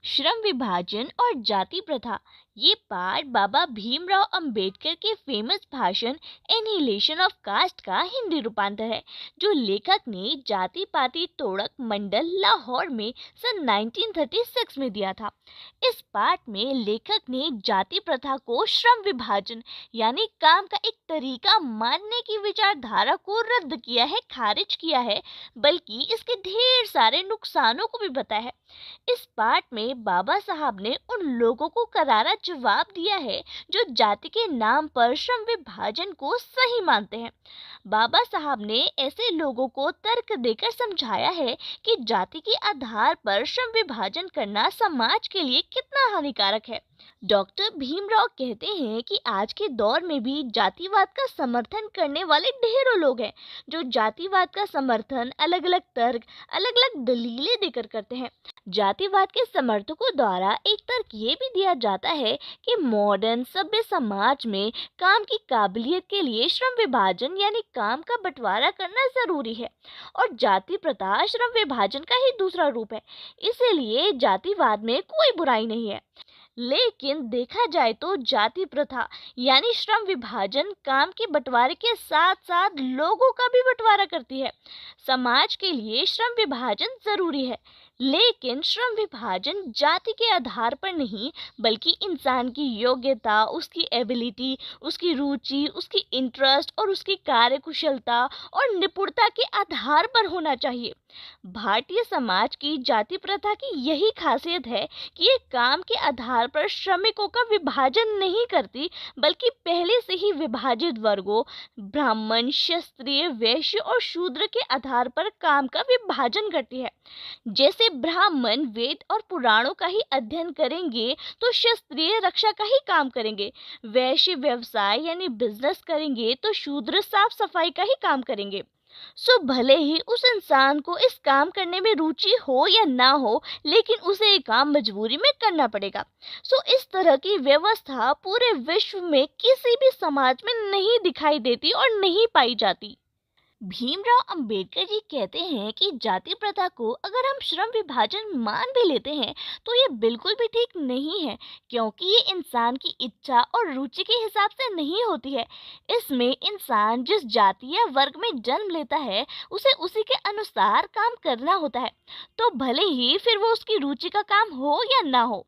श्रम विभाजन और जाति प्रथा ये पाठ बाबा भीमराव अंबेडकर के फेमस भाषण एनिहिलेशन ऑफ कास्ट का हिंदी रूपांतर है, जो लेखक ने जाति पाति तोड़क मंडल लाहौर में सन 1936 में दिया था। इस पाठ में लेखक ने जाति प्रथा को श्रम विभाजन यानी काम का एक तरीका मानने की विचारधारा को रद्द किया है, खारिज किया है, बल्कि इसके ढेर सारे नुकसानों को भी बताया है। इस पाठ में बाबा साहब ने उन लोगों को करारा जवाब दिया है जो जाति के नाम पर श्रम विभाजन को सही मानते हैं। बाबा साहब ने ऐसे लोगों को तर्क देकर समझाया है कि जाति के आधार पर श्रम विभाजन करना समाज के लिए कितना हानिकारक है। डॉक्टर भीमराव कहते हैं कि आज के दौर में भी जातिवाद का समर्थन करने वाले ढेरों लोग हैं, जो जातिवाद का समर्थन अलग अलग तर्क, अलग अलग दलीलें देकर करते हैं। जातिवाद के समर्थकों द्वारा एक तर्क ये भी दिया जाता है कि मॉडर्न सभ्य समाज में काम की काबिलियत के लिए श्रम विभाजन यानी काम का बंटवारा करना जरूरी है, और जाति प्रथा श्रम विभाजन का ही दूसरा रूप है। इसीलिए जातिवाद में कोई बुराई नहीं है। लेकिन देखा जाए तो जाति प्रथा यानी श्रम विभाजन काम के बंटवारे के साथ साथ लोगों का भी बंटवारा करती है। समाज के लिए श्रम विभाजन जरूरी है, लेकिन श्रम विभाजन जाति के आधार पर नहीं, बल्कि इंसान की योग्यता, उसकी एबिलिटी, उसकी रुचि, उसकी इंटरेस्ट और उसकी कार्यकुशलता और निपुणता के आधार पर होना चाहिए। भारतीय समाज की जाति प्रथा की यही खासियत है कि ये काम के आधार पर श्रमिकों का विभाजन नहीं करती, बल्कि पहले से ही विभाजित वर्गों ब्राह्मण, क्षत्रिय, वैश्य और शूद्र के आधार पर काम का विभाजन करती है। जैसे ब्राह्मण वेद और पुराणों का ही अध्ययन करेंगे तो क्षत्रिय रक्षा का ही काम करेंगे, वैश्य व्यवसाय यानी बिजनेस करेंगे तो शूद्र साफ सफाई का ही काम करेंगे। भले ही उस इंसान को इस काम करने में रुचि हो या ना हो, लेकिन उसे ये काम मजबूरी में करना पड़ेगा। इस तरह की व्यवस्था पूरे विश्व में किसी भी समाज में नहीं दिखाई देती और नहीं पाई जाती। भीमराव अंबेडकर जी कहते हैं कि जाति प्रथा को अगर हम श्रम विभाजन मान भी लेते हैं तो ये बिल्कुल भी ठीक नहीं है, क्योंकि ये इंसान की इच्छा और रुचि के हिसाब से नहीं होती है। इसमें इंसान जिस जाति या वर्ग में जन्म लेता है उसे उसी के अनुसार काम करना होता है, तो भले ही फिर वो उसकी रुचि का काम हो या ना हो।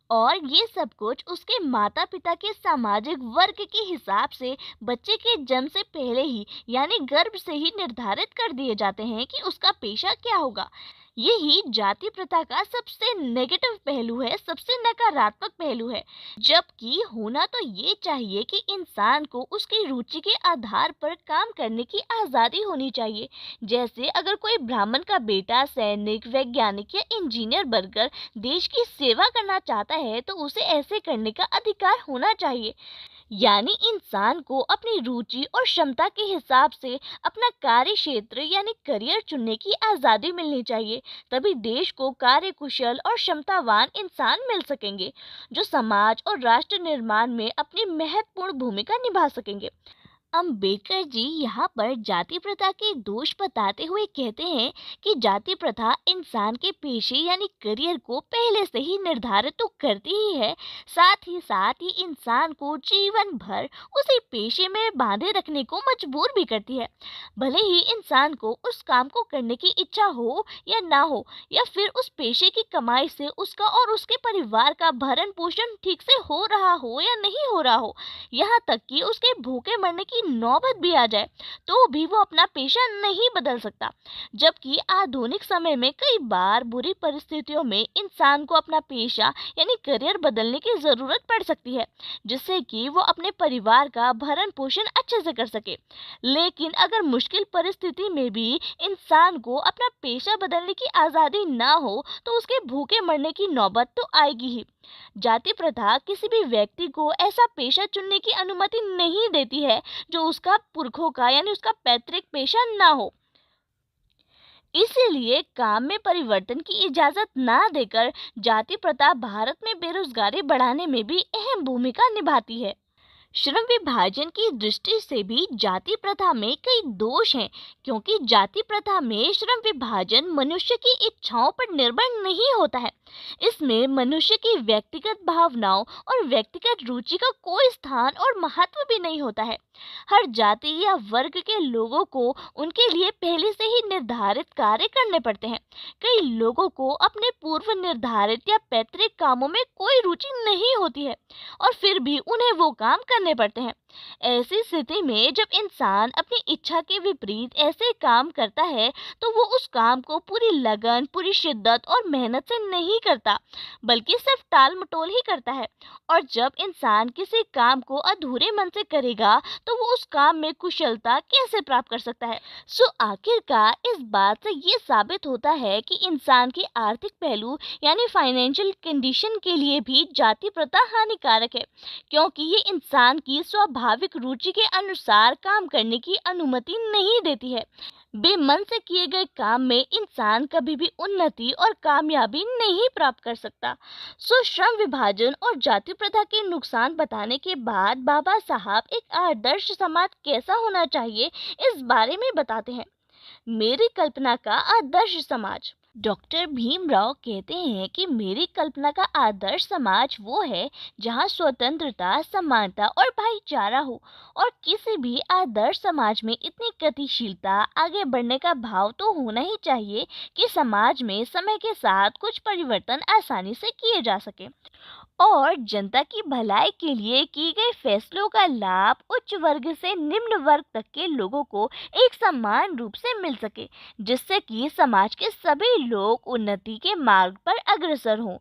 और ये सब कुछ उसके माता पिता के सामाजिक वर्ग के हिसाब से बच्चे के जन्म से पहले ही यानी गर्भ से ही निर्धारित कर दिए जाते हैं कि उसका पेशा क्या होगा। यही जाति प्रथा का सबसे नेगेटिव पहलू है, सबसे नकारात्मक पहलू है। जबकि होना तो ये चाहिए कि इंसान को उसकी रुचि के आधार पर काम करने की आज़ादी होनी चाहिए। जैसे अगर कोई ब्राह्मण का बेटा सैनिक, वैज्ञानिक या इंजीनियर बनकर देश की सेवा करना चाहता है तो उसे ऐसे करने का अधिकार होना चाहिए। यानी इंसान को अपनी रुचि और क्षमता के हिसाब से अपना कार्य क्षेत्र यानी करियर चुनने की आज़ादी मिलनी चाहिए। तभी देश को कार्यकुशल और क्षमतावान इंसान मिल सकेंगे, जो समाज और राष्ट्र निर्माण में अपनी महत्वपूर्ण भूमिका निभा सकेंगे। अंबेडकर जी यहाँ पर जाति प्रथा के दोष बताते हुए कहते हैं कि जाति प्रथा इंसान के पेशे यानी करियर को पहले से ही निर्धारित तो करती ही है, साथ ही इंसान को जीवन भर उसी पेशे में बांधे रखने को मजबूर भी करती है। भले ही इंसान को उस काम को करने की इच्छा हो या ना हो, या फिर उस पेशे की कमाई से उसका और उसके परिवार का भरण पोषण ठीक से हो रहा हो या नहीं हो रहा हो, यहाँ तक कि उसके भूखे मरने की नौबत भी आ जाए, तो भी वो अपना पेशा नहीं बदल सकता। जबकि आधुनिक समय में कई बार बुरी परिस्थितियों में इंसान को अपना पेशा यानी करियर बदलने की जरूरत पड़ सकती है, जिससे कि वो अपने परिवार का भरण पोषण अच्छे से कर सके। लेकिन अगर मुश्किल परिस्थिति में भी इंसान को अपना पेशा बदलने की आज़ादी ना हो तो उसके भूखे मरने की नौबत तो आएगी ही। जाति प्रथा किसी भी व्यक्ति को ऐसा पेशा चुनने की अनुमति नहीं देती है जो उसका पुरखों का यानी उसका पैतृक पेशा ना हो। इसीलिए काम में परिवर्तन की इजाजत ना देकर जाति प्रथा भारत में बेरोजगारी बढ़ाने में भी अहम भूमिका निभाती है। श्रम विभाजन की दृष्टि से भी जाति प्रथा में कई दोष हैं, क्योंकि जाति प्रथा में श्रम विभाजन मनुष्य की इच्छाओं पर निर्भर नहीं होता है। इसमें मनुष्य की व्यक्तिगत भावनाओं और व्यक्तिगत रुचि का कोई स्थान और महत्व भी नहीं होता है। हर जाति या वर्ग के लोगों को उनके लिए पहले से ही निर्धारित कार्य करने पड़ते हैं। कई लोगों को अपने पूर्व निर्धारित या पैतृक कामों में कोई रुचि नहीं होती है और फिर भी उन्हें वो काम करने पड़ते हैं। ऐसी स्थिति में जब इंसान अपनी इच्छा के विपरीत ऐसे काम करता है तो वो उस काम को पूरी लगन, पूरी शिद्दत और मेहनत से नहीं करता, बल्कि सिर्फ टाल मटोल ही करता है। और जब इंसान किसी काम को अधूरे मन से करेगा तो वो उस काम में कुशलता कैसे प्राप्त कर सकता है। आखिरकार इस बात से ये साबित होता है कि इंसान के आर्थिक पहलू यानी फाइनेंशियल कंडीशन के लिए भी जाति प्रथा हानिकारक है, क्योंकि ये इंसान की स्वाभाविक रुचि के अनुसार काम करने की अनुमति नहीं देती है। बेमन से किए गए काम में इंसान कभी भी उन्नति और कामयाबी नहीं प्राप्त कर सकता। श्रम विभाजन और जाति प्रथा के नुकसान बताने के बाद बाबा साहब एक आदर्श समाज कैसा होना चाहिए इस बारे में बताते हैं। मेरी कल्पना का आदर्श समाज। डॉक्टर भीमराव कहते हैं कि मेरी कल्पना का आदर्श समाज वो है जहाँ स्वतंत्रता, समानता और भाईचारा हो। और किसी भी आदर्श समाज में इतनी गतिशीलता, आगे बढ़ने का भाव तो होना ही चाहिए कि समाज में समय के साथ कुछ परिवर्तन आसानी से किए जा सके और जनता की भलाई के लिए किए गए फैसलों का लाभ उच्च वर्ग से निम्न वर्ग तक के लोगों को एक समान रूप से मिल सके, जिससे कि समाज के सभी लोग उन्नति के मार्ग पर अग्रसर हों।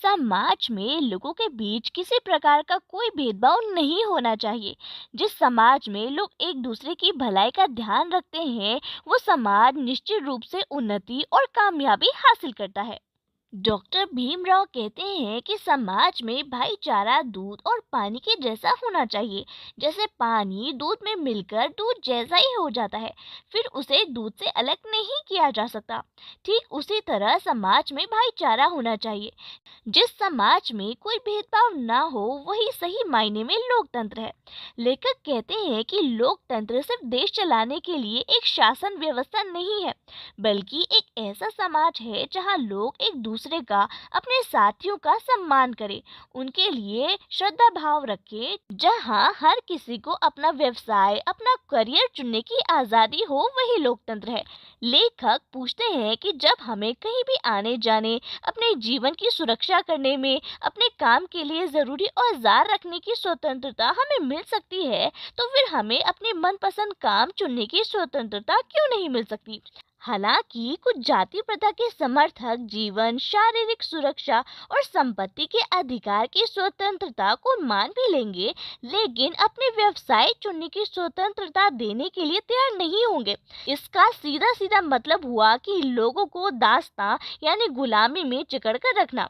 समाज में लोगों के बीच किसी प्रकार का कोई भेदभाव नहीं होना चाहिए। जिस समाज में लोग एक दूसरे की भलाई का ध्यान रखते हैं, वो समाज निश्चित रूप से उन्नति और कामयाबी हासिल करता है। डॉक्टर भीमराव कहते हैं कि समाज में भाईचारा दूध और पानी के जैसा होना चाहिए। जैसे पानी दूध में मिलकर दूध जैसा ही हो जाता है, फिर उसे दूध से अलग नहीं किया जा सकता। ठीक उसी तरह समाज में भाईचारा होना चाहिए। जिस समाज में कोई भेदभाव ना हो, वही सही मायने में लोकतंत्र है। लेखक कहते हैं कि लोकतंत्र सिर्फ देश चलाने के लिए एक शासन व्यवस्था नहीं है, बल्कि एक ऐसा समाज है जहां लोग एक दूसरे का, अपने साथियों का सम्मान करें, उनके लिए श्रद्धा भाव रखें, जहां हर किसी को अपना व्यवसाय, अपना करियर चुनने की आजादी हो, वही लोकतंत्र है। लेखक पूछते हैं कि जब हमें कहीं भी आने जाने, अपने जीवन की सुरक्षा करने में, अपने काम के लिए जरूरी औजार रखने की स्वतंत्रता हमें मिल सकती है, तो फिर हमें अपने मनपसंद काम चुनने की स्वतंत्रता क्यों नहीं मिल सकती। हालांकि कुछ जाति प्रथा के समर्थक जीवन, शारीरिक सुरक्षा और संपत्ति के अधिकार की स्वतंत्रता को मान भी लेंगे, लेकिन अपने व्यवसाय चुनने की स्वतंत्रता देने के लिए तैयार नहीं होंगे। इसका सीधा सीधा मतलब हुआ कि लोगों को दास्तां यानी गुलामी में जकड़ कर रखना।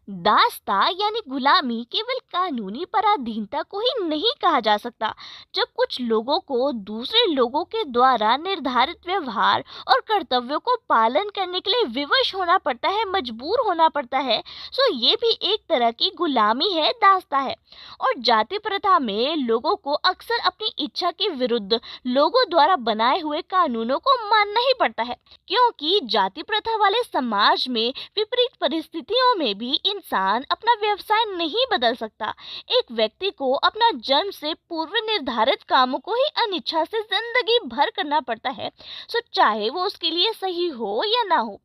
दास्ता यानी गुलामी केवल कानूनी पराधीनता को ही नहीं कहा जा सकता। जब कुछ लोगों को दूसरे लोगों के द्वारा निर्धारित व्यवहार और कर्तव्यों को पालन करने के लिए विवश होना पड़ता है, मजबूर होना पड़ता है, तो ये भी एक तरह की गुलामी है, दास्ता है। और जाति प्रथा में लोगों को अक्सर अपनी इच्छा के विरुद्ध लोगों द्वारा बनाए हुए कानूनों को मानना ही पड़ता है, क्योंकि जाति प्रथा वाले समाज में विपरीत परिस्थितियों में भी इंसान अपना व्यवसाय नहीं बदल सकता। एक व्यक्ति को अपना जन्म से पूर्व निर्धारित कामों को ही अनिच्छा से जिंदगी भर करना पड़ता है, सो चाहे वो उसके लिए सही हो या ना हो।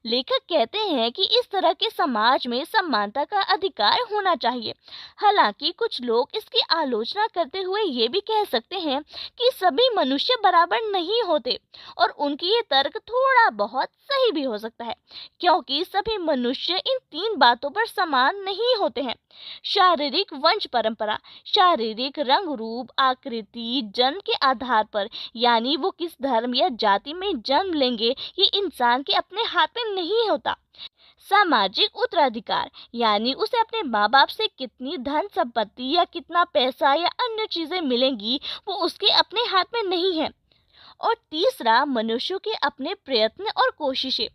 लेखक कहते हैं कि इस तरह के समाज में समानता का अधिकार होना चाहिए। हालांकि कुछ लोग इसकी आलोचना करते हुए ये भी कह सकते हैं कि सभी मनुष्य बराबर नहीं होते, और उनकी ये तर्क थोड़ा बहुत सही भी हो सकता है, क्योंकि सभी मनुष्य इन तीन बातों पर समान नहीं होते हैं। शारीरिक वंश परंपरा, शारीरिक रंग रूप आकृति जन्म के आधार पर, यानी वो किस धर्म या जाति में जन्म लेंगे, ये इंसान के अपने हाथ में नहीं होता। सामाजिक उत्तराधिकार, यानी उसे अपने माँ बाप से कितनी धन संपत्ति या कितना पैसा या अन्य चीजें मिलेंगी, वो उसके अपने हाथ में नहीं है। और तीसरा, मनुष्यों के अपने प्रयत्न और कोशिशें।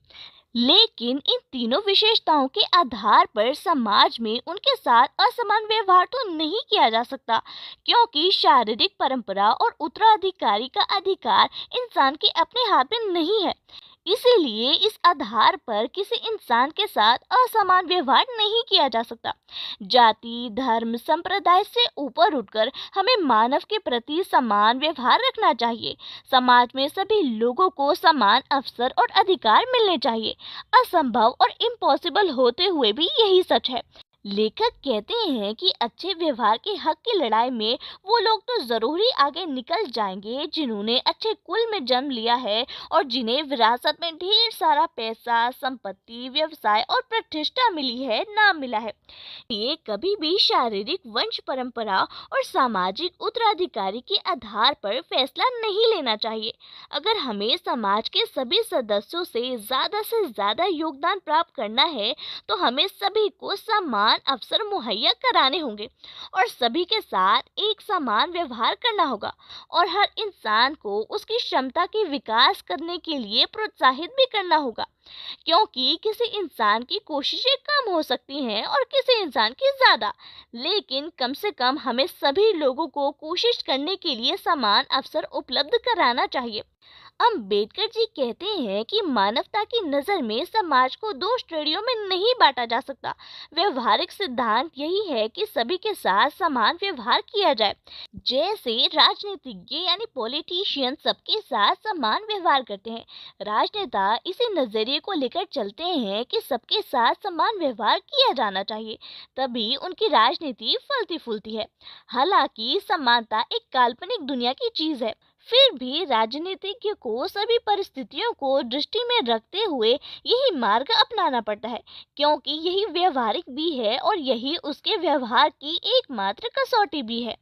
लेकिन इन तीनों विशेषताओं के आधार पर समाज में उनके साथ असमान व्यवहार तो नहीं किया जा सकता, क्योंकि शारीरिक परंपरा और उत्तराधिकारी का अधिकार इंसान के अपने हाथ में नहीं है। इसीलिए इस आधार पर किसी इंसान के साथ असमान व्यवहार नहीं किया जा सकता। जाति, धर्म, संप्रदाय से ऊपर उठकर हमें मानव के प्रति समान व्यवहार रखना चाहिए। समाज में सभी लोगों को समान अवसर और अधिकार मिलने चाहिए। असंभव और इम्पॉसिबल होते हुए भी यही सच है। लेखक कहते हैं कि अच्छे व्यवहार के हक की लड़ाई में वो लोग तो जरूर ही आगे निकल जाएंगे जिन्होंने अच्छे कुल में जन्म लिया है और जिन्हें विरासत में ढेर सारा पैसा, संपत्ति, व्यवसाय और प्रतिष्ठा मिली है, नाम मिला है। ये कभी भी शारीरिक, वंश परंपरा और सामाजिक उत्तराधिकारी के आधार पर फैसला नहीं लेना चाहिए। अगर हमें समाज के सभी सदस्यों से ज्यादा योगदान प्राप्त करना है तो हमें सभी को समान अवसर मुहैया कराने होंगे और सभी के साथ एक समान व्यवहार करना होगा और हर इंसान को उसकी क्षमता के विकास करने के लिए प्रोत्साहित भी करना होगा, क्योंकि किसी इंसान की कोशिशें कम हो सकती हैं और किसी इंसान की ज्यादा, लेकिन कम से कम हमें सभी लोगों को कोशिश करने के लिए समान अवसर उपलब्ध कराना चाहिए। अम्बेडकर जी कहते हैं कि मानवता की नज़र में समाज को दो श्रेणियों में नहीं बांटा जा सकता। व्यवहारिक सिद्धांत यही है कि सभी के साथ समान व्यवहार किया जाए। जैसे राजनीतिज्ञ यानी पॉलिटिशियन सबके साथ समान व्यवहार करते हैं, राजनेता इसी नजरिए को लेकर चलते हैं कि सबके साथ समान व्यवहार किया जाना चाहिए, तभी उनकी राजनीति फलती फूलती है। हालांकि समानता एक काल्पनिक दुनिया की चीज है, फिर भी राजनीतिज्ञ को सभी परिस्थितियों को दृष्टि में रखते हुए यही मार्ग अपनाना पड़ता है, क्योंकि यही व्यवहारिक भी है और यही उसके व्यवहार की एकमात्र कसौटी भी है।